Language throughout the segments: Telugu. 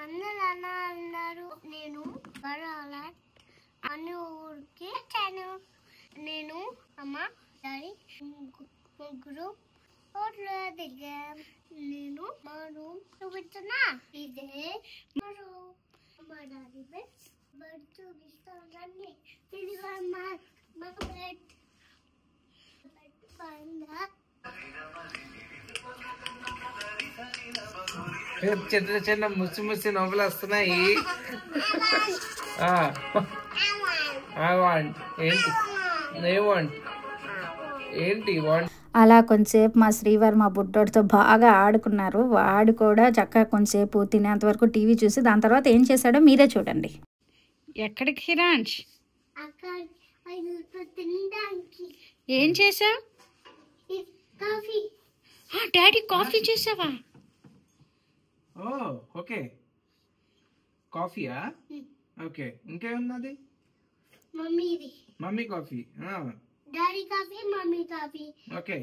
అందరూ అలా అన్నారు. నేను బరాలా అని ఊరికి వచ్చాను. నేను అమ్మ డాడీ ముగ్గురు రోడ్లో దిగాం. నేను మా రూమ్ చూపించున్నా. ఇదే మా రూమ్. మా డాడీ బెడ్ చూపిస్తానండి. ఇది మా బెడ్ పైన చిన్న చిన్న ముసి ముసి నవ్వులు వస్తున్నాయి. ఏంటి అలా కొంచెంసేపు మా శ్రీవారు మా బుడ్డోడితో బాగా ఆడుకున్నారు. వాడు కూడా చక్కగా కొంచెంసేపు తినేంత వరకు టీవీ చూసి దాని తర్వాత ఏం చేశాడో మీరే చూడండి. ఎక్కడికి హిరాంష్? ఏం చేసావు? డాడీ కాఫీ చేసావా? ఓకే, కాఫీయా? ఓకే, ఇంకేమున్నది? Mummy coffee, daddy coffee, mummy coffee. Okay,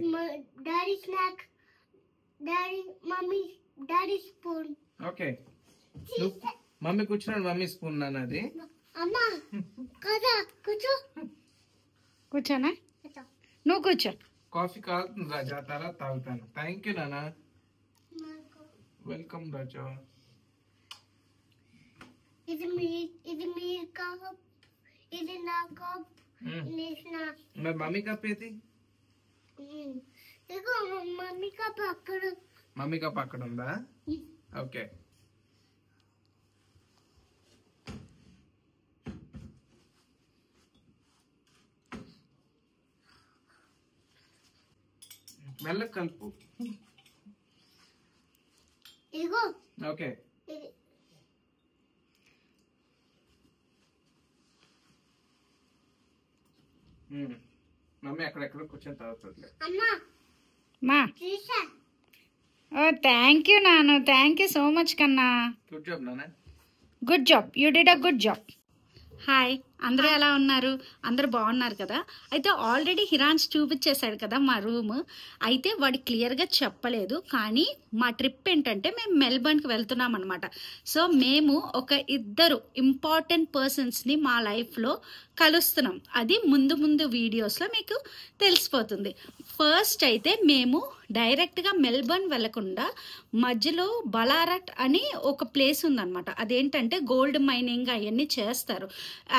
daddy snack, daddy mummy, daddy spoon. Okay, mummy కూర్చున్నాడు, మమ్మీ స్పూన్ నాన్నది. అమ్మా కదా కూర్చో. కూర్చోనా? నువ్వు కూర్చో. కాఫీ కాలుతుంది రాజా, తర్వాత తాగుతాను. థ్యాంక్ యూ నాన్న. వెల్కమ్ రాజా. ఇది మీ కప్, ఇది నా కప్. మరి మమ్మీ కప్ ఏది? ఇదిగో మమ్మీ కప్ అక్కడ. మమ్మీ కప్ అక్కడ ఉందా? ఓకే, మెల్ల కలుపు. ఇదిగో. ఓకే, మమ్మీ అక్కడెక్కడ కూర్చొని తాగుతుంది. మా థ్యాంక్ యూ నాన్న, థ్యాంక్ యూ సో మచ్ కన్నా. గుడ్ జాబ్ నాన్న. Good job, you did a good job. Hi, అందరూ ఎలా ఉన్నారు? అందరూ బాగున్నారు కదా? అయితే ఆల్రెడీ హిరాన్స్ చూపించేశాడు కదా మా రూమ్. అయితే వాడు క్లియర్గా చెప్పలేదు, కానీ మా ట్రిప్ ఏంటంటే మేము మెల్బర్న్కి వెళ్తున్నాం అనమాట. సో మేము ఒక ఇద్దరు ఇంపార్టెంట్ పర్సన్స్ని మా లైఫ్లో కలుస్తున్నాం. అది ముందు ముందు వీడియోస్లో మీకు తెలిసిపోతుంది. ఫస్ట్ అయితే మేము డైరెక్ట్గా మెల్బర్న్ వెళ్ళకుండా మధ్యలో బలారట్ అని ఒక ప్లేస్ ఉందన్నమాట. అదేంటంటే గోల్డ్ మైనింగ్ అవన్నీ చేస్తారు.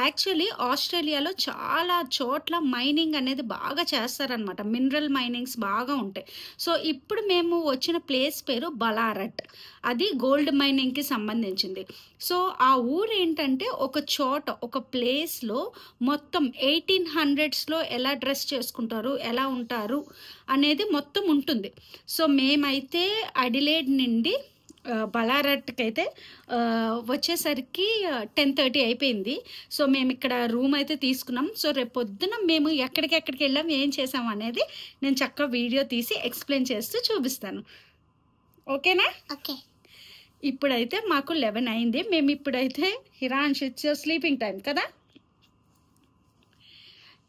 యాక్చువల్లీ ఆస్ట్రేలియాలో చాలా చోట్ల మైనింగ్ అనేది బాగా చేస్తారనమాట. మినరల్ మైనింగ్స్ బాగా ఉంటాయి. సో ఇప్పుడు మేము వచ్చిన ప్లేస్ పేరు బలారట్. అది గోల్డ్ మైనింగ్కి సంబంధించింది. సో ఆ ఊరు ఏంటంటే ఒక చోట, ఒక ప్లేస్లో మొత్తం 1800s ఎలా డ్రెస్ చేసుకుంటారు, ఎలా ఉంటారు అనేది మొత్తం ఉంటుంది. సో మేమైతే అడిలేడ్ నుండి బలారట్కి అయితే వచ్చేసరికి 10:30 అయిపోయింది. సో మేము ఇక్కడ రూమ్ అయితే తీసుకున్నాం. సో రేపు పొద్దున మేము ఎక్కడికి వెళ్ళాం, ఏం చేసాం అనేది నేను చక్కగా వీడియో తీసి ఎక్స్ప్లెయిన్ చేస్తూ చూపిస్తాను. ఓకేనా? ఓకే. ఇప్పుడైతే మాకు 11 అయింది. మేము ఇప్పుడైతే హిరాన్స్ స్లీపింగ్ టైం కదా.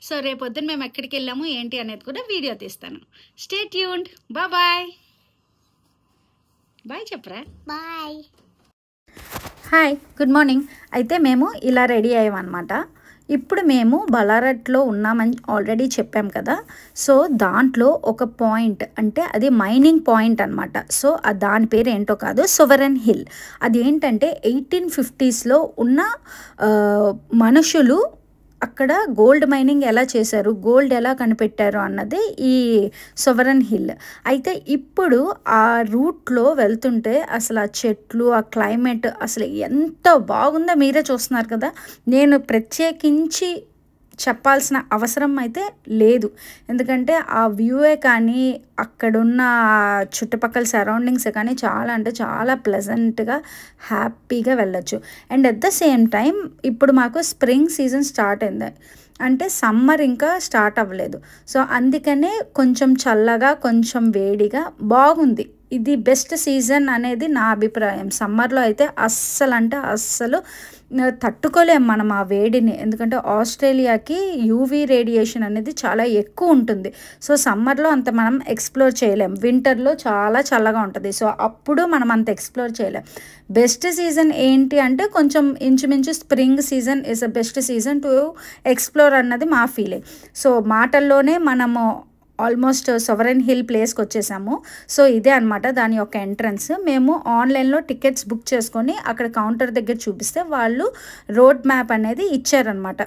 సో రేపొద్దున మేము ఎక్కడికి వెళ్ళాము ఏంటి అనేది కూడా వీడియో తీస్తాను. Stay tuned. బాయ్. బాయ్ చెప్పరా? బాయ్. Hi, good morning. అయితే మేము ఇలా రెడీ అయ్యామన్నమాట. ఇప్పుడు మేము బలారట్లో ఉన్నామని ఆల్రెడీ చెప్పాం కదా. సో దాంట్లో ఒక పాయింట్, అంటే అది మైనింగ్ పాయింట్ అనమాట. సో దాని పేరు ఏంటో కాదు, సోవరెన్ హిల్. అది ఏంటంటే 1850s ఉన్న మనుషులు అక్కడ గోల్డ్ మైనింగ్ ఎలా చేశారు, గోల్డ్ ఎలా కనిపెట్టారు అన్నది ఈ సోవరెన్ హిల్. అయితే ఇప్పుడు ఆ రూట్లో వెళ్తుంటే అసలు ఆ చెట్లు, ఆ క్లైమేట్ అసలు ఎంత బాగుందో మీరే చూస్తున్నారు కదా. నేను ప్రత్యేకించి చెప్పాల్సిన అవసరం అయితే లేదు, ఎందుకంటే ఆ వ్యూవే కానీ అక్కడున్న చుట్టుపక్కల సరౌండింగ్స్ కానీ చాలా అంటే చాలా ప్లెజెంట్గా హ్యాపీగా వెళ్ళొచ్చు. And at the same time ఇప్పుడు మాకు స్ప్రింగ్ సీజన్ స్టార్ట్ అయింది, అంటే సమ్మర్ ఇంకా స్టార్ట్ అవ్వలేదు. సో అందుకనే కొంచెం చల్లగా కొంచెం వేడిగా బాగుంది ఇది బెస్ట్ సీజన్ అనేది నా అభిప్రాయం. సమ్మర్లో అయితే అస్సలు అంటే అస్సలు తట్టుకోలేం మనం ఆ వేడిని. ఎందుకంటే ఆస్ట్రేలియాకి యూవీ రేడియేషన్ అనేది చాలా ఎక్కువ ఉంటుంది. సో సమ్మర్లో అంత మనం ఎక్స్ప్లోర్ చేయలేం. వింటర్లో చాలా చల్లగా ఉంటుంది. సో అప్పుడు మనం అంత ఎక్స్ప్లోర్ చేయలేం. బెస్ట్ సీజన్ ఏంటి అంటే కొంచెం ఇంచుమించు spring season is a best season to explore అన్నది మా ఫీలింగ్. సో మాటల్లోనే మనము ఆల్మోస్ట్ సోవరెన్ హిల్ ప్లేస్కి వచ్చేసాము. సో ఇదే అనమాట దాని యొక్క ఎంట్రన్స్. మేము ఆన్లైన్లో టికెట్స్ బుక్ చేసుకొని అక్కడ కౌంటర్ దగ్గర చూపిస్తే వాళ్ళు రోడ్ మ్యాప్ అనేది ఇచ్చారనమాట.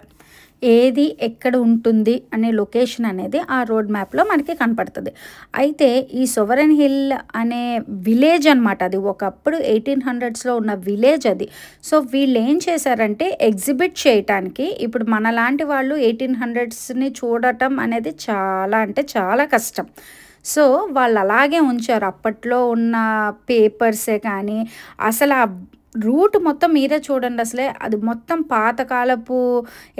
ఏది ఎక్కడ ఉంటుంది అనే లొకేషన్ అనేది ఆ రోడ్ మ్యాప్లో మనకి కనపడుతుంది. అయితే ఈ సోవరెన్ హిల్ అనే విలేజ్ అనమాట, అది ఒకప్పుడు 1800స్లో ఉన్న విలేజ్ అది. సో వీళ్ళు ఏం చేశారంటే ఎగ్జిబిట్ చేయటానికి, ఇప్పుడు మనలాంటి వాళ్ళు 1800స్ని చూడటం అనేది చాలా అంటే చాలా కష్టం. సో వాళ్ళు అలాగే ఉంచారు. అప్పట్లో ఉన్న పేపర్సే కానీ అసలు ఆ రూట్ మొత్తం మీరే చూడండి, అసలే అది మొత్తం పాతకాలపు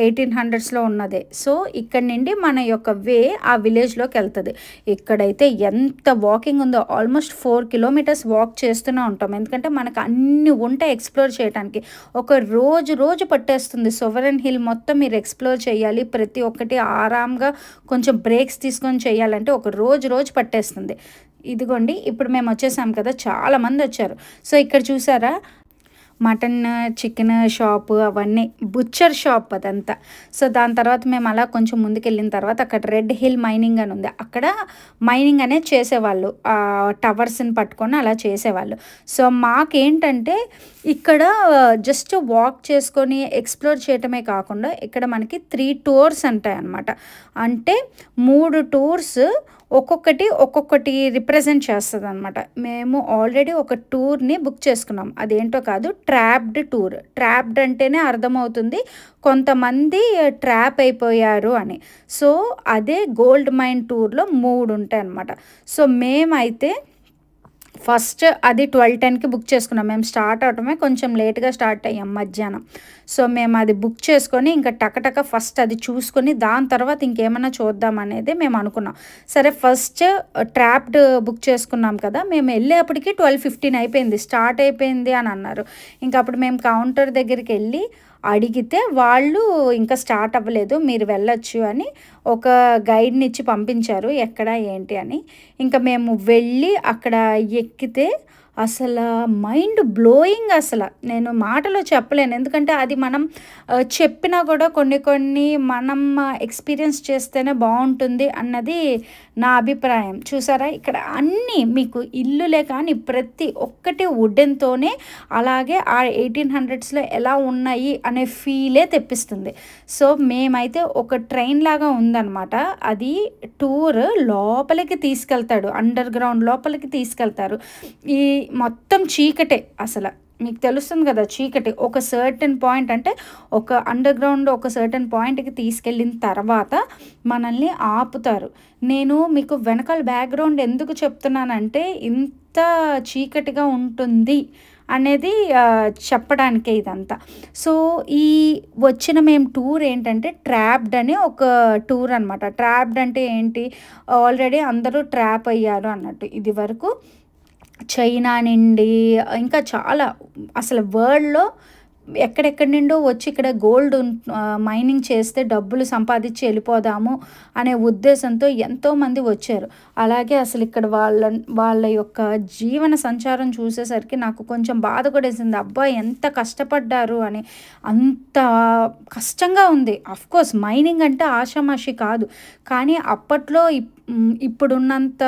1800స్లో ఉన్నదే. సో ఇక్కడ నుండి మన యొక్క వే ఆ విలేజ్లోకి వెళ్తుంది. ఇక్కడైతే ఎంత వాకింగ్ ఉందో, ఆల్మోస్ట్ 4 కిలోమీటర్స్ వాక్ చేస్తూనే ఉంటాం. ఎందుకంటే మనకు అన్ని ఉంటాయి ఎక్స్ప్లోర్ చేయడానికి. ఒక రోజు పట్టేస్తుంది. సోవరెన్ హిల్ మొత్తం మీరు ఎక్స్ప్లోర్ చేయాలి, ప్రతి ఒక్కటి ఆరాంగా కొంచెం బ్రేక్స్ తీసుకొని చేయాలంటే ఒక రోజు పట్టేస్తుంది. ఇదిగోండి ఇప్పుడు మేము వచ్చేసాం కదా, చాలామంది వచ్చారు. సో ఇక్కడ చూసారా మటన్ చికెన్ షాపు, అవన్నీ బుచ్చర్ షాప్ అదంతా. సో దాని తర్వాత మేము అలా కొంచెం ముందుకెళ్ళిన తర్వాత అక్కడ రెడ్ హిల్ మైనింగ్ అని ఉంది. అక్కడ మైనింగ్ అనేది చేసేవాళ్ళు, టవర్స్ని పట్టుకొని అలా చేసేవాళ్ళు. సో మాకేంటంటే ఇక్కడ జస్ట్ వాక్ చేసుకొని ఎక్స్ప్లోర్ చేయటమే కాకుండా ఇక్కడ మనకి 3 టూర్స్ ఉంటాయి అన్నమాట. అంటే 3 టూర్స్ ఒక్కొక్కటి రిప్రజెంట్ చేస్తుంది అనమాట. మేము ఆల్రెడీ ఒక టూర్ని బుక్ చేసుకున్నాం. అదేంటో కాదు, ట్రాప్డ్ టూర్. ట్రాప్డ్ అంటేనే అర్థమవుతుంది కొంతమంది ట్రాప్ అయిపోయారు అని. సో అదే గోల్డ్ మైన్ టూర్లో 3 ఉంటాయి అన్నమాట. సో మేమైతే ఫస్ట్ అది 12:10కి బుక్ చేసుకున్నాం. మేము స్టార్ట్ అవటమే కొంచెం లేట్గా స్టార్ట్ అయ్యాం మధ్యాహ్నం. సో మేము అది బుక్ చేసుకొని ఇంకా టకటక ఫస్ట్ అది చూసుకొని దాని తర్వాత ఇంకేమైనా చూద్దాం అనేది మేము అనుకున్నాం. సరే ఫస్ట్ ట్రాప్డ్ బుక్ చేసుకున్నాం కదా, మేము వెళ్ళేప్పటికి 12:15 అయిపోయింది, స్టార్ట్ అయిపోయింది అని అన్నారు. ఇంకా అప్పుడు మేము కౌంటర్ దగ్గరికి వెళ్ళి అడిగితే వాళ్ళు ఇంకా స్టార్ట్ అవ్వలేదు, మీరు వెళ్ళొచ్చు అని ఒక గైడ్ని ఇచ్చి పంపించారు ఎక్కడ ఏంటి అని. ఇంకా మేము వెళ్ళి అక్కడ ఎక్కితే అసలు మైండ్ బ్లోయింగ్. అసలు నేను మాటలో చెప్పలేను. ఎందుకంటే అది మనం చెప్పినా కూడా కొన్ని మనం ఎక్స్పీరియన్స్ చేస్తేనే బాగుంటుంది అన్నది నా అభిప్రాయం. చూసారా ఇక్కడ అన్నీ మీకు ఇల్లులే కానీ ప్రతి ఒక్కటి వుడెన్తోనే, అలాగే ఆ 1800స్లో ఎలా ఉన్నాయి అనే ఫీలే తెప్పిస్తుంది. సో మేమైతే ఒక ట్రైన్ లాగా ఉందన్నమాట. అది టూర్ లోపలికి తీసుకెళ్తాడు, అండర్ గ్రౌండ్ లోపలికి తీసుకెళ్తారు. ఈ మొత్తం చీకటే, అసలు మీకు తెలుస్తుంది కదా చీకటి. ఒక సర్టెన్ పాయింట్ అంటే ఒక అండర్ గ్రౌండ్ ఒక సర్టెన్ పాయింట్కి తీసుకెళ్ళిన తర్వాత మనల్ని ఆపుతారు. నేను మీకు వెనకాల బ్యాక్గ్రౌండ్ ఎందుకు చెప్తున్నానంటే ఇంత చీకటిగా ఉంటుంది అనేది చెప్పడానికే ఇదంతా. సో ఈ వచ్చిన మేము టూర్ ఏంటంటే ట్రాప్డ్ అని ఒక టూర్ అనమాట. ట్రాప్డ్ అంటే ఏంటి, ఆల్రెడీ అందరూ ట్రాప్ అయ్యారు అన్నట్టు. ఇది వరకు చైనా నుండి ఇంకా చాలా అసలు వరల్డ్లో ఎక్కడెక్కడి నుండో వచ్చి ఇక్కడ గోల్డ్ మైనింగ్ చేస్తే డబ్బులు సంపాదించి వెళ్ళిపోదాము అనే ఉద్దేశంతో ఎంతోమంది వచ్చారు. అలాగే అసలు ఇక్కడ వాళ్ళ యొక్క జీవన సంచారం చూసేసరికి నాకు కొంచెం బాధ కూడా వేసింది. అబ్బా ఎంత కష్టపడ్డారు అని. అంత కష్టంగా ఉంది. అఫ్కోర్స్ మైనింగ్ అంటే ఆషామాషి కాదు, కానీ అప్పట్లో ఇప్పుడున్నంత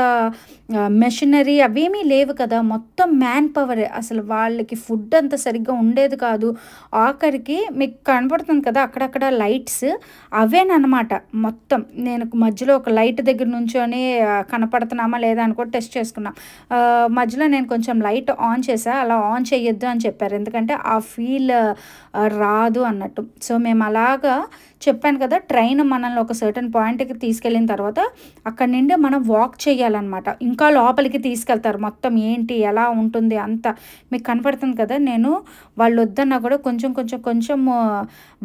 మెషినరీ అవేమీ లేవు కదా, మొత్తం మ్యాన్ పవరే. అసలు వాళ్ళకి ఫుడ్ అంత సరిగ్గా ఉండేది కాదు. ఆఖరికి మీకు కనపడుతుంది కదా అక్కడక్కడ లైట్స్, అవేనమాట మొత్తం. నేను మధ్యలో ఒక లైట్ దగ్గర నుంచొని కనపడుతున్నామా లేదా అని కూడా టెస్ట్ చేసుకున్నా. మధ్యలో నేను కొంచెం లైట్ ఆన్ చేసా, అలా ఆన్ చేయొద్దు అని చెప్పారు, ఎందుకంటే ఆ ఫీల్ రాదు అన్నట్టు. సో మేము అలాగా చెప్పాను కదా, ట్రైన్ మనల్ని ఒక సర్టన్ పాయింట్కి తీసుకెళ్ళిన తర్వాత అక్కడి అక్కడి నుండి మనం వాక్ చేయాలన్నమాట. ఇంకా లోపలికి తీసుకెళ్తారు. మొత్తం ఏంటి ఎలా ఉంటుంది అంతా మీకు కనపడుతుంది కదా. నేను వాళ్ళు వద్దన్నా కూడా కొంచెం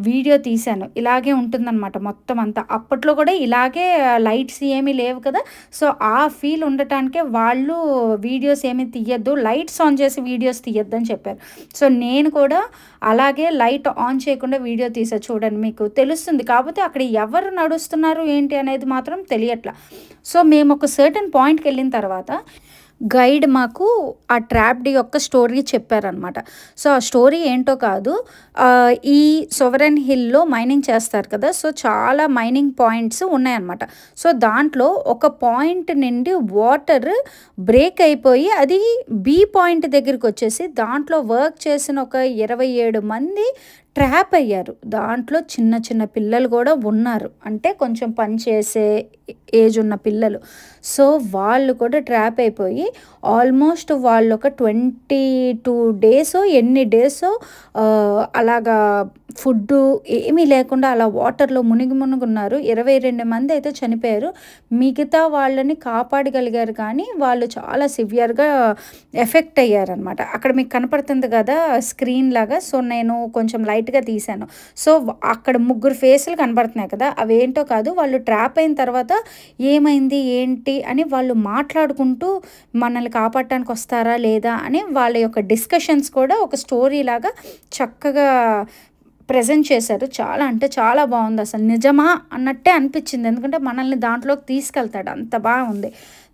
వీడియో తీశాను. ఇలాగే ఉంటుందన్నమాట మొత్తం అంతా. అప్పట్లో కూడా ఇలాగే లైట్స్ ఏమీ లేవు కదా. సో ఆ ఫీల్ ఉండటానికే వాళ్ళు వీడియోస్ ఏమీ తీయద్దు, లైట్స్ ఆన్ చేసి వీడియోస్ తీయద్దని చెప్పారు. సో నేను కూడా అలాగే లైట్ ఆన్ చేయకుండా వీడియో తీసా. చూడండి మీకు తెలుస్తుంది. కాకపోతే అక్కడ ఎవరు నడుస్తున్నారు ఏంటి అనేది మాత్రం తెలియట్లా. సో మేము ఒక సర్టన్ పాయింట్కి వెళ్ళిన తర్వాత గైడ్ మాకు ఆ ట్రాప్డ్ యొక్క స్టోరీ చెప్పారనమాట. సో ఆ స్టోరీ ఏంటో కాదు, ఈ సోవరెన్ హిల్లో మైనింగ్ చేస్తారు కదా. సో చాలా మైనింగ్ పాయింట్స్ ఉన్నాయన్నమాట. సో దాంట్లో ఒక పాయింట్ నుండి వాటర్ బ్రేక్ అయిపోయి అది బి పాయింట్ దగ్గరికి వచ్చేసి దాంట్లో వర్క్ చేసిన ఒక 27 మంది ట్రాప్ అయ్యారు. దాంట్లో చిన్న పిల్లలు కూడా ఉన్నారు, అంటే కొంచెం పని చేసే ఏజ్ ఉన్న పిల్లలు. సో వాళ్ళు కూడా ట్రాప్ అయిపోయి ఆల్మోస్ట్ వాళ్ళు ఒక 22 డేసో ఎన్ని డేసో అలాగా ఫుడ్డు ఏమీ లేకుండా అలా వాటర్లో మునిగున్నారు. 22 మంది అయితే చనిపోయారు. మిగతా వాళ్ళని కాపాడగలిగారు, కానీ వాళ్ళు చాలా సివియర్గా ఎఫెక్ట్ అయ్యారనమాట. అక్కడ మీకు కనపడుతుంది కదా స్క్రీన్ లాగా. సో నేను కొంచెం లైట్గా తీశాను. సో అక్కడ 3 ఫేసులు కనపడుతున్నాయి కదా, అవేంటో కాదు, వాళ్ళు ట్రాప్ అయిన తర్వాత ఏమైంది ఏంటి అని వాళ్ళు మాట్లాడుకుంటూ మనల్ని కాపాడటానికి వస్తారా లేదా అని వాళ్ళ యొక్క డిస్కషన్స్ కూడా ఒక స్టోరీ లాగా చక్కగా ప్రజెంట్ చేశారు. చాలా అంటే చాలా బాగుంది. అసలు నిజమా అన్నట్టే అనిపించింది, ఎందుకంటే మనల్ని దాంట్లోకి తీసుకెళ్తాడు, అంత బాగుంది.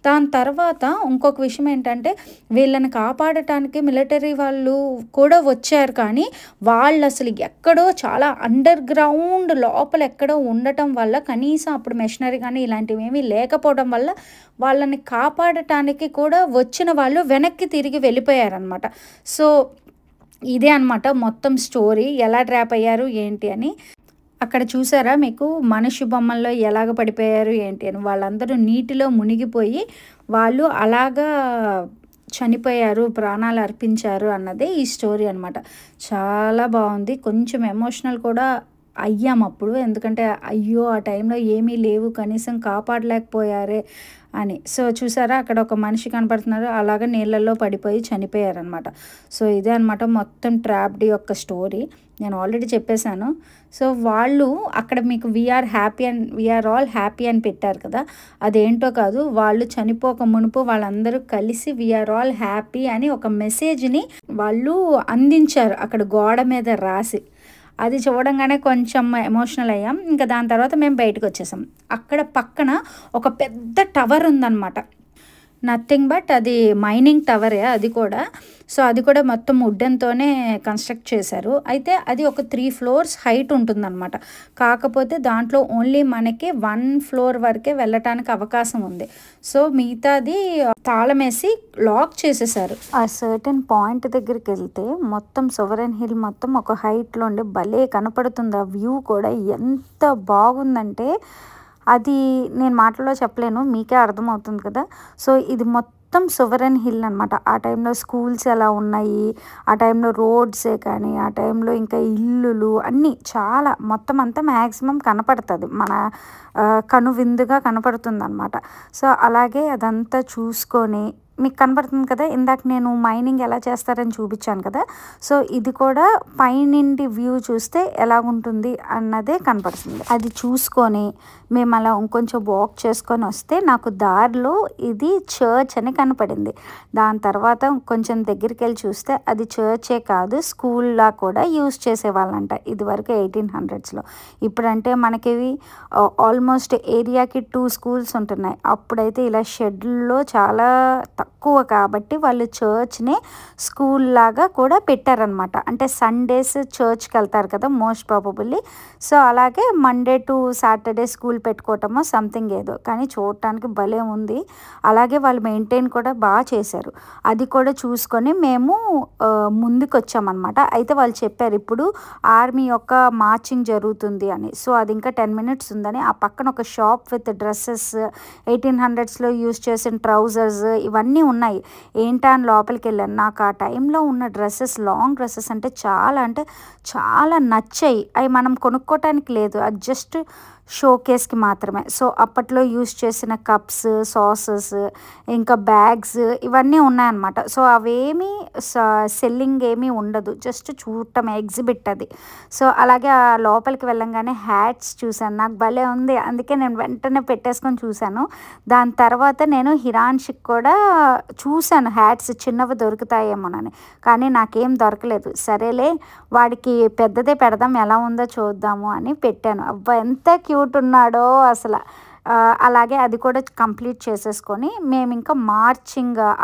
దాని తర్వాత ఇంకొక విషయం ఏంటంటే వీళ్ళని కాపాడటానికి మిలిటరీ వాళ్ళు కూడా వచ్చారు, కానీ వాళ్ళు అసలు ఎక్కడో చాలా అండర్ గ్రౌండ్ లోపల ఎక్కడో ఉండటం వల్ల, కనీసం అప్పుడు మెషినరీ కానీ ఇలాంటివి ఏమీ లేకపోవడం వల్ల వాళ్ళని కాపాడటానికి కూడా వచ్చిన వాళ్ళు వెనక్కి తిరిగి వెళ్ళిపోయారనమాట. సో ఇదే అనమాట మొత్తం స్టోరీ, ఎలా ట్రాప్ అయ్యారు ఏంటి అని. అక్కడ చూసారా మీకు మనిషి బొమ్మల్లో ఎలాగ పడిపోయారు ఏంటి అని. వాళ్ళందరూ నీటిలో మునిగిపోయి వాళ్ళు అలాగా చనిపోయారు, ప్రాణాలు అర్పించారు అన్నదే ఈ స్టోరీ అనమాట. చాలా బాగుంది. కొంచెం ఎమోషనల్ కూడా అయ్యాం అప్పుడు, ఎందుకంటే అయ్యో ఆ టైంలో ఏమీ లేవు, కనీసం కాపాడలేకపోయారే అని. సో చూసారా అక్కడ ఒక మనిషి కనపడుతున్నారు, అలాగే నీళ్ళల్లో పడిపోయి చనిపోయారనమాట. సో ఇదే అనమాట మొత్తం ట్రాప్డ్ యొక్క స్టోరీ. నేను ఆల్రెడీ చెప్పేశాను. సో వాళ్ళు అక్కడ మీకు వీఆర్ ఆల్ హ్యాపీ అని పెట్టారు కదా, అదేంటో కాదు, వాళ్ళు చనిపోక మునుపు వాళ్ళందరూ కలిసి వీఆర్ ఆల్ హ్యాపీ అని ఒక మెసేజ్ని వాళ్ళు అందించారు అక్కడ గోడ మీద రాసి. అది చూడంగానే కొంచెం ఎమోషనల్ అయ్యాం. ఇంకా దాని తర్వాత మేము బయటకు వచ్చేసాం. అక్కడ పక్కన ఒక పెద్ద టవర్ ఉందన్నమాట. నథింగ్ బట్ అది మైనింగ్ టవరే అది కూడా. సో అది కూడా మొత్తం వుడెన్తోనే కన్స్ట్రక్ట్ చేశారు. అయితే అది ఒక 3 floors హైట్ ఉంటుందన్నమాట. కాకపోతే దాంట్లో ఓన్లీ మనకి 1 floor వరకే వెళ్ళటానికి అవకాశం ఉంది. సో మిగతాది తాళం వేసి లాక్ చేసేసారు. ఆ సర్టెన్ పాయింట్ దగ్గరికి వెళ్తే మొత్తం సోవరెన్ హిల్ మొత్తం ఒక హైట్లో ఉండి భలే కనపడుతుంది. ఆ వ్యూ కూడా ఎంత బాగుందంటే అది నేను మాటల్లో చెప్పలేను, మీకే అర్థమవుతుంది కదా. సో ఇది మొత్తం సోవరెన్ హిల్ అనమాట. ఆ టైంలో స్కూల్స్ ఎలా ఉన్నాయి, ఆ టైంలో రోడ్సే కానీ, ఆ టైంలో ఇంకా ఇల్లులు అన్నీ చాలా మొత్తం అంతా మ్యాక్సిమం కనపడుతుంది, మన కనువిందుగా కనపడుతుంది అనమాట. సో అలాగే అదంతా చూసుకొని మీకు కనపడుతుంది కదా, ఇందాక నేను మైనింగ్ ఎలా చేస్తారని చూపించాను కదా. సో ఇది కూడా పైనుండి వ్యూ చూస్తే ఎలా ఉంటుంది అన్నదే కనపడుతుంది. అది చూసుకొని మేము అలా ఇంకొంచెం వాక్ చేసుకొని వస్తే నాకు దారిలో ఇది చర్చ్ అని కనపడింది. దాని తర్వాత కొంచెం దగ్గరికి వెళ్ళి చూస్తే అది చర్చే కాదు, స్కూల్లా కూడా యూజ్ చేసేవాళ్ళంట ఇదివరకు 1800s. ఇప్పుడంటే మనకి ఆల్మోస్ట్ ఏరియాకి 2 schools ఉంటున్నాయి. అప్పుడైతే ఇలా షెడ్లో చాలా తక్కువ కాబట్టి వాళ్ళు చర్చ్ని స్కూల్ లాగా కూడా పెట్టారనమాట. అంటే సండేస్ చర్చ్కి వెళ్తారు కదా మోస్ట్ ప్రాబబుల్లీ. సో అలాగే మండే టు సాటర్డే స్కూల్ పెట్టుకోవటమో సంథింగ్ ఏదో, కానీ చూడటానికి భలే ఉంది. అలాగే వాళ్ళు మెయింటైన్ కూడా బాగా చేశారు. అది కూడా చూసుకొని మేము ముందుకు వచ్చామన్నమాట. అయితే వాళ్ళు చెప్పారు ఇప్పుడు ఆర్మీ యొక్క మార్చింగ్ జరుగుతుంది అని. సో అది ఇంకా 10 minutes ఉందని. ఆ పక్కన ఒక shop with dresses 1800s use చేసిన ట్రౌజర్స్ ఇవన్నీ ఉన్నాయి. ఏంటా అని లోపలికి వెళ్ళాను. నాకు ఆ టైంలో ఉన్న డ్రెస్సెస్, లాంగ్ డ్రెస్సెస్ అంటే చాలా నచ్చాయి. అవి మనం కొనుక్కోవటానికి లేదు, అది జస్ట్ షోకేస్కి మాత్రమే. సో అప్పట్లో యూస్ చేసిన కప్స్, సాసెస్, ఇంకా బ్యాగ్స్ ఇవన్నీ ఉన్నాయన్నమాట. సో అవేమీ సెల్లింగ్ ఏమీ ఉండదు, జస్ట్ చూడటం ఎగ్జిబిట్ అది. సో అలాగే ఆ లోపలికి వెళ్ళంగానే హ్యాట్స్ చూశాను, నాకు భలే ఉంది, అందుకే నేను వెంటనే పెట్టేసుకొని చూశాను. దాని తర్వాత నేను హిరాన్షికి కూడా చూశాను హ్యాట్స్ చిన్నవి దొరుకుతాయేమోనని, కానీ నాకేం దొరకలేదు. సరేలే వాడికి పెద్దదే పెడదాం, ఎలా ఉందో చూద్దాము అని పెట్టాను. అబ్బా ఎంత క్యూట్ ఉన్నాడో అసలు. అలాగే అది కూడా కంప్లీట్ చేసేసుకొని మేము ఇంకా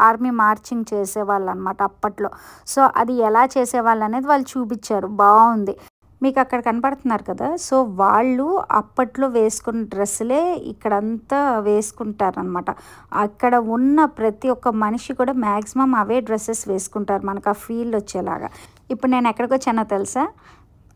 ఆర్మీ మార్చింగ్ చేసేవాళ్ళు అనమాట అప్పట్లో. సో అది ఎలా చేసేవాళ్ళు అనేది వాళ్ళు చూపించారు, బాగుంది. మీకు అక్కడ కనపడుతున్నారు కదా, సో వాళ్ళు అప్పట్లో వేసుకున్న డ్రెస్సులే ఇక్కడంతా వేసుకుంటారనమాట. అక్కడ ఉన్న ప్రతి ఒక్క మనిషి కూడా మ్యాక్సిమం అవే డ్రెస్సెస్ వేసుకుంటారు, మనకు ఆ ఫీల్ వచ్చేలాగా. ఇప్పుడు నేను ఎక్కడికి వచ్చానో తెలుసా?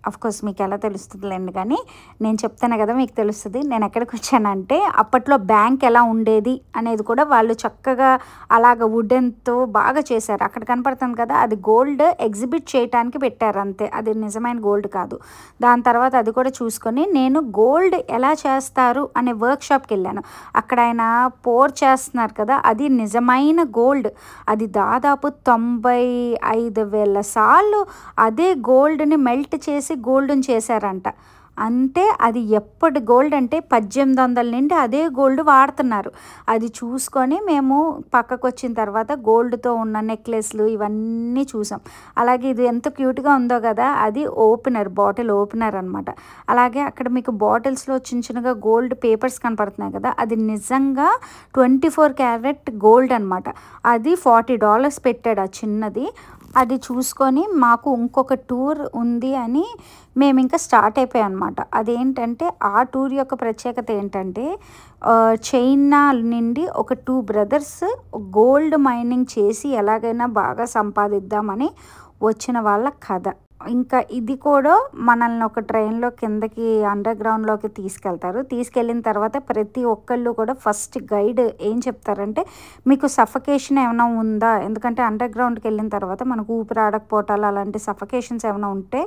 అఫ్కోర్స్ మీకు ఎలా తెలుస్తుందిలేండి, కానీ నేను చెప్తాను కదా మీకు తెలుస్తుంది. నేను ఎక్కడికి వచ్చానంటే అప్పట్లో బ్యాంక్ ఎలా ఉండేది అనేది కూడా వాళ్ళు చక్కగా అలాగ వుడెన్తో బాగా చేశారు. అక్కడ కనపడుతుంది కదా, అది గోల్డ్ ఎగ్జిబిట్ చేయడానికి పెట్టారు అంతే, అది నిజమైన గోల్డ్ కాదు. దాని తర్వాత అది కూడా చూసుకొని నేను గోల్డ్ ఎలా చేస్తారు అనే వర్క్షాప్కి వెళ్ళాను. అక్కడ ఆయన పోర్ చేస్తున్నారు కదా, అది నిజమైన గోల్డ్. అది దాదాపు 95,000 సార్లు అదే గోల్డ్ని మెల్ట్ చేసి గోల్డ్ని చేశారంట. అంటే అది ఎప్పటి గోల్డ్ అంటే 1800 నుండి అదే గోల్డ్ వాడుతున్నారు. అది చూసుకొని మేము పక్కకు వచ్చిన తర్వాత గోల్డ్తో ఉన్న నెక్లెస్లు ఇవన్నీ చూసాం. అలాగే ఇది ఎంత క్యూట్గా ఉందో కదా, అది బాటిల్ ఓపెనర్ అనమాట. అలాగే అక్కడ మీకు బాటిల్స్లో చిన్న చిన్నగా గోల్డ్ పేపర్స్ కనపడుతున్నాయి కదా, అది నిజంగా 24 క్యారెట్ గోల్డ్ అనమాట. అది $40 పెట్టాడు ఆ చిన్నది. అది చూసుకొని మాకు ఇంకొక టూర్ ఉంది అని మేము ఇంకా స్టార్ట్ అయిపోయాం అనమాట. అదేంటంటే ఆ టూర్ యొక్క ప్రత్యేకత ఏంటంటే చైనా నుండి ఒక 2 బ్రదర్స్ గోల్డ్ మైనింగ్ చేసి ఎలాగైనా బాగా సంపాదిద్దామని వచ్చిన వాళ్ళ కథ. ఇంకా ఇది కూడా మనల్ని ఒక ట్రైన్లో కిందకి అండర్ గ్రౌండ్లోకి తీసుకెళ్తారు. తీసుకెళ్ళిన తర్వాత ప్రతి ఒక్కళ్ళు కూడా ఫస్ట్ గైడ్ ఏం చెప్తారంటే మీకు సఫకేషన్ ఏమైనా ఉందా, ఎందుకంటే అండర్ గ్రౌండ్కి వెళ్ళిన తర్వాత మనకు ఊపిరాడకపోవటాలు అలాంటి సఫకేషన్స్ ఏమైనా ఉంటే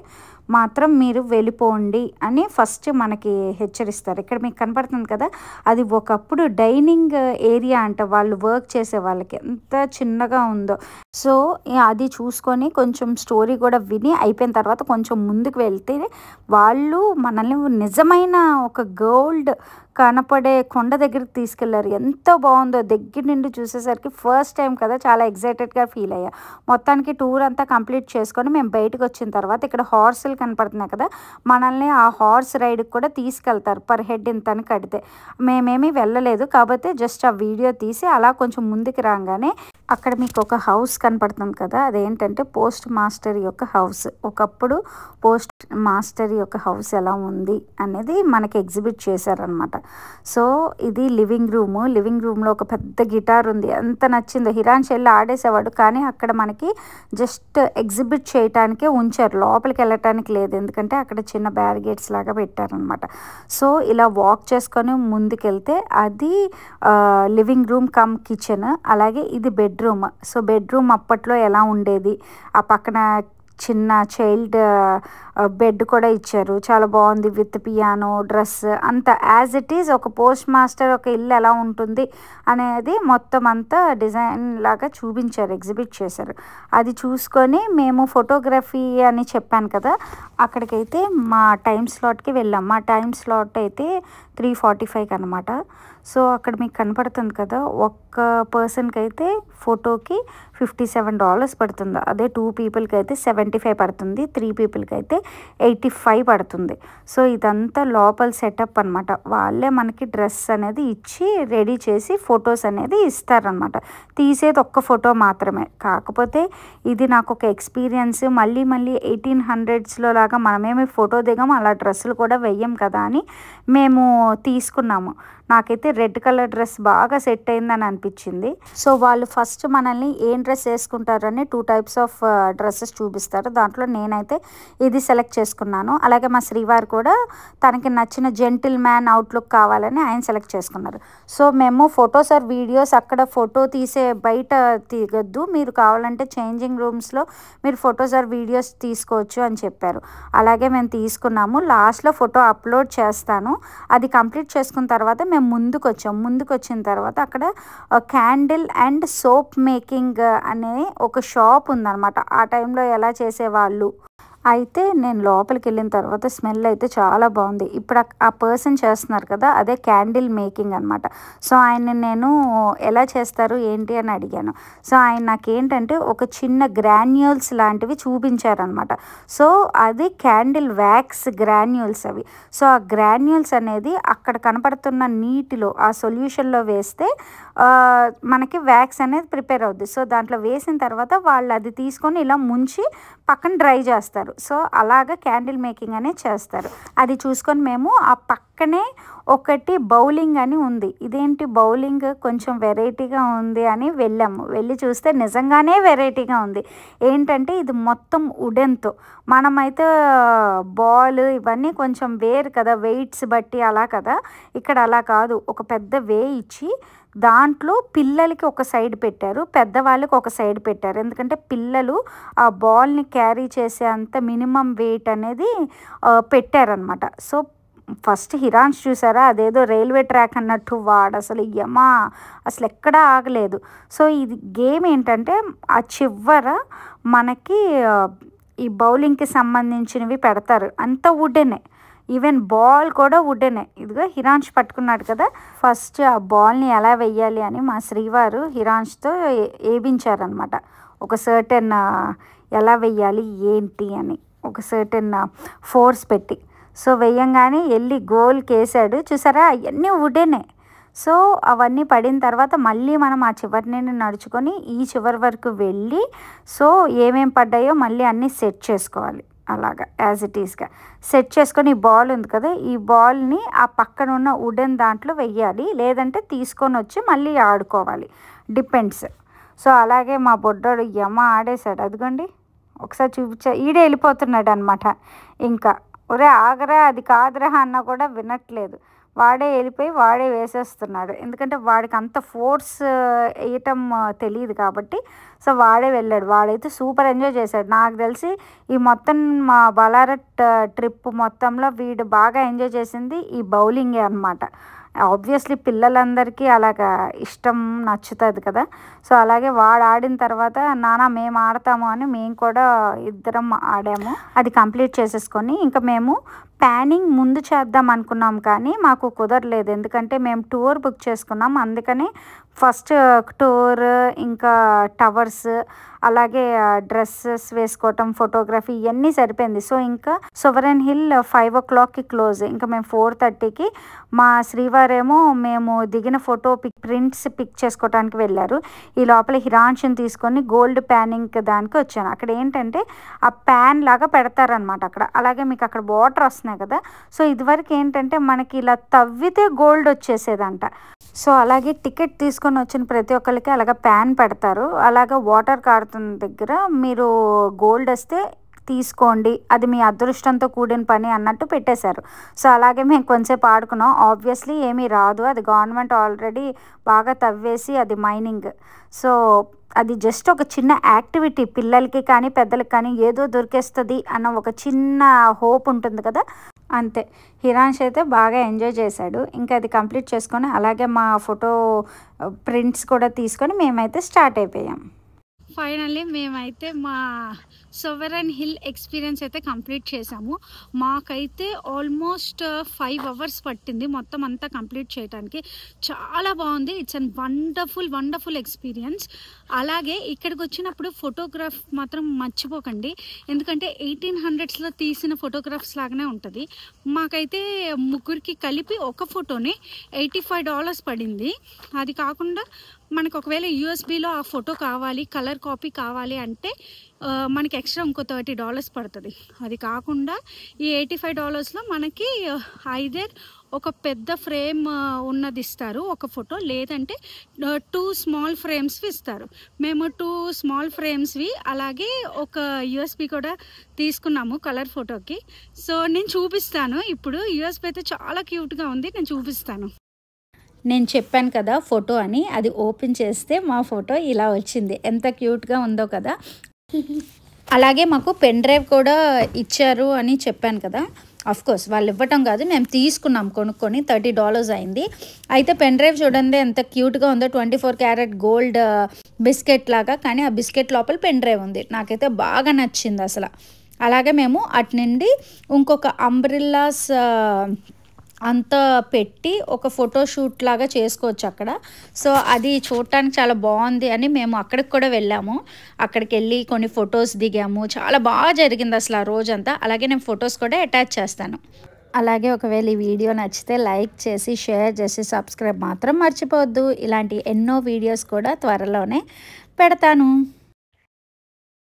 మాత్రం మీరు వెళ్ళిపోండి అని ఫస్ట్ మనకి హెచ్చరిస్తారు. ఇక్కడ మీకు కనపడుతుంది కదా, అది ఒకప్పుడు డైనింగ్ ఏరియా అంట వాళ్ళు వర్క్ చేసే వాళ్ళకి, ఎంత చిన్నగా ఉందో. సో అది చూసుకొని కొంచెం స్టోరీ కూడా విని అయిపోయిన తర్వాత కొంచెం ముందుకు వెళ్తే వాళ్ళు మనల్ని నిజమైన ఒక గోల్డ్ కనపడే కొండ దగ్గరికి తీసుకెళ్లారు. ఎంతో బాగుందో, దగ్గర నుండి చూసేసరికి ఫస్ట్ టైం కదా, చాలా ఎగ్జైటెడ్గా ఫీల్ అయ్యా. మొత్తానికి టూర్ అంతా కంప్లీట్ చేసుకొని మేము బయటకు వచ్చిన తర్వాత ఇక్కడ హార్సులు కనపడుతున్నాయి కదా, మనల్ని ఆ హార్స్ రైడ్కి కూడా తీసుకెళ్తారు పర్ హెడ్ ఇంత అని కడితే. మేమేమీ వెళ్ళలేదు కాబట్టి జస్ట్ ఆ వీడియో తీసి అలా కొంచెం ముందుకు రాగానే అక్కడ మీకు ఒక హౌస్ కనపడుతుంది కదా, అదేంటంటే పోస్ట్ మాస్టర్ యొక్క హౌస్. ఒకప్పుడు పోస్ట్ మాస్టర్ యొక్క హౌస్ ఎలా ఉంది అనేది మనకి ఎగ్జిబిట్ చేశారనమాట. సో ఇది లివింగ్ రూమ్లో ఒక పెద్ద గిటార్ ఉంది, ఎంత నచ్చిందో. హిరాన్స్ వెళ్ళి ఆడేసేవాడు, కానీ అక్కడ మనకి జస్ట్ ఎగ్జిబిట్ చేయటానికే ఉంచారు, లోపలికి వెళ్ళటానికి లేదు, ఎందుకంటే అక్కడ చిన్న బ్యారిగేట్స్ లాగా పెట్టారనమాట. సో ఇలా వాక్ చేసుకొని ముందుకెళ్తే అది లివింగ్ రూమ్ కమ్ కిచెన్. అలాగే ఇది బెడ్రూమ్. సో బెడ్రూమ్ అప్పట్లో ఎలా ఉండేది, ఆ పక్కన చిన్న చైల్డ్ బెడ్ కూడా ఇచ్చారు, చాలా బాగుంది, విత్ పియానో, డ్రెస్ అంతా యాజ్ ఇట్ ఈజ్ ఒక పోస్ట్ మాస్టర్ ఒక ఇల్లు ఎలా ఉంటుంది అనేది మొత్తం అంతా డిజైన్ లాగా చూపించారు, ఎగ్జిబిట్ చేశారు. అది చూసుకొని మేము ఫోటోగ్రఫీ అని చెప్పాను కదా, అక్కడికైతే మా టైం స్లాట్కి వెళ్ళాం. మా టైం స్లాట్ అయితే 3:45 అనమాట. సో అక్కడ మీకు కనపడుతుంది కదా, ఒక్క పర్సన్కి అయితే ఫోటోకి $57 పడుతుంది. అదే 2 పీపుల్కి అయితే 75 పడుతుంది, 3 పీపుల్కి అయితే 85 పడుతుంది. సో ఇదంతా లోపల సెటప్ అనమాట. వాళ్ళే మనకి డ్రెస్ అనేది ఇచ్చి రెడీ చేసి ఫొటోస్ అనేది ఇస్తారనమాట. తీసేది ఒక్క ఫోటో మాత్రమే. కాకపోతే ఇది నాకు ఒక ఎక్స్పీరియన్స్. మళ్ళీ 1800s లాగా మనమేమి ఫోటో దిగాము, అలా డ్రెస్సులు కూడా వెయ్యం కదా అని మేము తీసుకున్నాము. నాకైతే రెడ్ కలర్ డ్రెస్ బాగా సెట్ అయిందని అనిపించింది. సో వాళ్ళు ఫస్ట్ మనల్ని ఏం డ్రెస్ వేసుకుంటారని 2 టైప్స్ ఆఫ్ డ్రెస్సెస్ చూపిస్తారు. దాంట్లో నేనైతే ఇది సెలెక్ట్ చేసుకున్నాను. అలాగే మా శ్రీవారు కూడా తనకి నచ్చిన జెంటిల్ మ్యాన్ అవుట్లుక్ కావాలని ఆయన సెలెక్ట్ చేసుకున్నారు. సో మేము ఫొటోస్ ఆర్ వీడియోస్ అక్కడ ఫోటో తీసే బయట తీయొద్దు, మీరు కావాలంటే చేంజింగ్ రూమ్స్లో మీరు ఫొటోస్ ఆర్ వీడియోస్ తీసుకోవచ్చు అని చెప్పారు. అలాగే మేము తీసుకున్నాము. లాస్ట్లో ఫోటో అప్లోడ్ చేస్తాను. అది కంప్లీట్ చేసుకున్న తర్వాత మేము ముందుకు వచ్చిన తర్వాత అక్కడ క్యాండిల్ అండ్ సోప్ మేకింగ్ అనే ఒక షాప్ ఉందన్నమాట. ఆ టైంలో ఎలా చేసేవాళ్ళు అయితే నేను లోపలికి వెళ్ళిన తర్వాత స్మెల్ అయితే చాలా బాగుంది. ఇప్పుడు ఆ పర్సన్ చేస్తున్నారు కదా, అదే క్యాండిల్ మేకింగ్ అనమాట. సో ఆయన నేను ఎలా చేస్తారు ఏంటి అని అడిగాను. సో ఆయన నాకేంటంటే ఒక చిన్న గ్రాన్యూల్స్ లాంటివి చూపించారనమాట. సో అది క్యాండిల్ వ్యాక్స్ గ్రాన్యూల్స్ అవి. సో ఆ గ్రాన్యూల్స్ అనేది అక్కడ కనపడుతున్న నీటిలో ఆ సొల్యూషన్లో వేస్తే మనకి వ్యాక్స్ అనేది ప్రిపేర్ అవుద్ది. సో దాంట్లో వేసిన తర్వాత వాళ్ళు అది తీసుకొని ఇలా ముంచి పక్కన డ్రై చేస్తారు. సో అలాగా క్యాండిల్ మేకింగ్ అనేది చేస్తారు. అది చూసుకొని మేము ఆ పక్కనే ఒకటి బౌలింగ్ అని ఉంది. ఇదేంటి బౌలింగ్ కొంచెం వెరైటీగా ఉంది అని వెళ్ళి చూస్తే నిజంగానే వెరైటీగా ఉంది. ఏంటంటే ఇది మొత్తం వుడెన్తో, మనమైతే బాల్ ఇవన్నీ కొంచెం వేరు కదా, వెయిట్స్ బట్టి అలా కదా. ఇక్కడ అలా కాదు, ఒక పెద్ద వే ఇచ్చి దాంట్లో పిల్లలకి ఒక సైడ్ పెట్టారు, పెద్దవాళ్ళకి ఒక సైడ్ పెట్టారు. ఎందుకంటే పిల్లలు ఆ బాల్ని క్యారీ చేసే అంత మినిమం వెయిట్ అనేది పెట్టారనమాట. సో ఫస్ట్ హిరాన్స్ చూసారా, అదేదో రైల్వే ట్రాక్ అన్నట్టు వాడు అసలు అసలు ఎక్కడా ఆగలేదు. సో ఇది గేమ్ ఏంటంటే ఆ చివర మనకి ఈ బౌలింగ్కి సంబంధించినవి పెడతారు, అంత వుడెనే. ఈవెన్ బాల్ కూడా వుడెనే. ఇదిగో హిరాన్స్ పట్టుకున్నాడు కదా, ఫస్ట్ ఆ బాల్ని ఎలా వెయ్యాలి అని మా శ్రీవారు హిరాన్స్తో ఏవించారనమాట. ఒక సర్టెన్ ఎలా వెయ్యాలి ఏంటి అని ఒక సర్టెన్ ఫోర్స్ పెట్టి. సో వెయ్యంగానే వెళ్ళి గోల్కి వేసాడు. చూసారా అవన్నీ వుడెనే. సో అవన్నీ పడిన తర్వాత మళ్ళీ మనం ఆ చివరి నుండి నడుచుకొని ఈ చివరి వరకు వెళ్ళి సో ఏమేం పడ్డాయో మళ్ళీ అన్నీ సెట్ చేసుకోవాలి. అలాగా యాజ్ ఇట్ ఈస్గా సెట్ చేసుకొని ఈ బాల్ ఉంది కదా, ఈ బాల్ని ఆ పక్కన ఉన్న వుడెన్ దాంట్లో వెయ్యాలి, లేదంటే తీసుకొని వచ్చి మళ్ళీ ఆడుకోవాలి, డిపెండ్స్. సో అలాగే మా బొడ్డోడు ఆడేశాడు. అదిగోండి ఒకసారి చూపించా, ఈడే వెళ్ళిపోతున్నాడు అనమాట. ఇంకా ఒరే ఆగరా అది కాదురా అన్నా కూడా వినట్లేదు, వాడే వెళ్ళిపోయి వాడే వేసేస్తున్నాడు. ఎందుకంటే వాడికి అంత ఫోర్స్ వేయటం తెలియదు కాబట్టి. సో వాడే వెళ్ళాడు. వాడైతే సూపర్ ఎంజాయ్ చేశాడు. నాకు తెలిసి ఈ మొత్తం మా బలారట్ ట్రిప్ మొత్తంలో వీడు బాగా ఎంజాయ్ చేసింది ఈ బౌలింగే అనమాట. ఆబ్వియస్లీ పిల్లలందరికీ అలాగా ఇష్టం నచ్చుతుంది కదా. సో అలాగే వాడు ఆడిన తర్వాత నాన్న మేము ఆడతాము అని మేము కూడా ఇద్దరం ఆడాము. అది కంప్లీట్ చేసేసుకొని ఇంకా మేము ప్యానింగ్ ముందు చేద్దాం అనుకున్నాం కానీ మాకు కుదరలేదు. ఎందుకంటే మేము టూర్ బుక్ చేసుకున్నాం, అందుకని ఫస్ట్ టూర్ ఇంకా టవర్స్ అలాగే డ్రెస్సెస్ వేసుకోవటం ఫోటోగ్రఫీ ఇవన్నీ సరిపోయింది. సో ఇంకా సోవరెన్ హిల్ 5 o'clockకి క్లోజ్. ఇంకా మేము 4:30కి మా శ్రీవారేమో మేము దిగిన ఫోటో ప్రింట్స్ పిక్ చేసుకోవడానికి వెళ్ళారు. ఈ లోపల హిరాన్షిని తీసుకొని గోల్డ్ ప్యానింగ్ దానికి వచ్చాను. అక్కడ ఏంటంటే ఆ ప్యాన్ లాగా పెడతారనమాట అక్కడ. అలాగే మీకు అక్కడ వాటర్ వస్తున్నాయి కదా. సో ఇదివరకు ఏంటంటే మనకి ఇలా తవ్వితే గోల్డ్ వచ్చేసేదంట. సో అలాగే టికెట్ తీసుకొని వచ్చిన ప్రతి ఒక్కరికి అలాగ ప్యాన్ పెడతారు. అలాగే వాటర్ కారుతున్న దగ్గర మీరు గోల్డ్ వస్తే తీసుకోండి, అది మీ అదృష్టంతో కూడిన పని అన్నట్టు పెట్టేశారు. సో అలాగే మేము కొంచెంసేపు ఆడుకున్నాం. ఆబ్వియస్లీ ఏమీ రాదు, అది గవర్నమెంట్ ఆల్రెడీ బాగా తవ్వేసి అది మైనింగ్. సో అది జస్ట్ ఒక చిన్న యాక్టివిటీ, పిల్లలకి కానీ పెద్దలకి కానీ ఏదో దొరికేస్తుంది అన్న ఒక చిన్న హోప్ ఉంటుంది కదా, అంతే. హిరాన్స్ అయితే బాగా ఎంజాయ్ చేశాడు. ఇంకా అది కంప్లీట్ చేసుకొని అలాగే మా ఫోటో ప్రింట్స్ కూడా తీసుకొని మేమైతే స్టార్ట్ అయిపోయాం. ఫైనల్లీ మేమైతే మా సోవరెన్ హిల్ ఎక్స్పీరియన్స్ అయితే కంప్లీట్ చేసాము. మాకైతే ఆల్మోస్ట్ 5 hours పట్టింది మొత్తం అంతా కంప్లీట్ చేయడానికి. చాలా బాగుంది. It's an wonderful experience. అలాగే ఇక్కడికి వచ్చినప్పుడు ఫోటోగ్రాఫ్ మాత్రం మర్చిపోకండి, ఎందుకంటే 1800s తీసిన ఫోటోగ్రాఫ్స్ లాగానే ఉంటుంది. మాకైతే ముగ్గురికి కలిపి ఒక ఫోటోని $85 పడింది. అది కాకుండా మనకు ఒకవేళ యూఎస్బీలో ఆ ఫోటో కావాలి, కలర్ కాపీ కావాలి అంటే మనకి ఎక్స్ట్రా ఇంకో $30 పడుతుంది. అది కాకుండా ఈ $85లో మనకి ఐదర్ ఒక పెద్ద ఫ్రేమ్ ఉన్నది ఇస్తారు ఒక ఫోటో, లేదంటే 2 స్మాల్ ఫ్రేమ్స్వి ఇస్తారు. మేము 2 స్మాల్ ఫ్రేమ్స్వి అలాగే ఒక USB కూడా తీసుకున్నాము కలర్ ఫోటోకి. సో నేను చూపిస్తాను ఇప్పుడు. USB అయితే చాలా క్యూట్గా ఉంది, నేను చూపిస్తాను. నేను చెప్పాను కదా ఫోటో అని, అది ఓపెన్ చేస్తే మా ఫోటో ఇలా వచ్చింది. ఎంత క్యూట్గా ఉందో కదా. అలాగే మాకు పెన్ డ్రైవ్ కూడా ఇచ్చారు అని చెప్పాను కదా. కోర్స్ వాళ్ళు ఇవ్వటం కాదు, మేము తీసుకున్నాం కొనుక్కొని. $30 అయింది. అయితే పెన్ డ్రైవ్ చూడండి ఎంత క్యూట్గా ఉందో. 24 క్యారెట్ గోల్డ్ బిస్కెట్ లాగా, కానీ ఆ బిస్కెట్ లోపల పెన్ డ్రైవ్ ఉంది. నాకైతే బాగా నచ్చింది అసలు. అలాగే మేము అటు నుండి ఇంకొక అంబ్రిల్లాస్ అంతా పెట్టి ఒక ఫోటోషూట్ లాగా చేసుకోవచ్చు అక్కడ. సో అది చూడటానికి చాలా బాగుంది అని మేము అక్కడికి కూడా వెళ్ళాము. అక్కడికి వెళ్ళి కొన్ని ఫొటోస్ దిగాము. చాలా బాగా జరిగింది అసలు ఆ రోజంతా. అలాగే నేను ఫొటోస్ కూడా అటాచ్ చేస్తాను. అలాగే ఒకవేళ ఈ వీడియో నచ్చితే లైక్ చేసి, షేర్ చేసి, సబ్స్క్రైబ్ మాత్రం మర్చిపోవద్దు. ఇలాంటి ఎన్నో వీడియోస్ కూడా త్వరలోనే పెడతాను.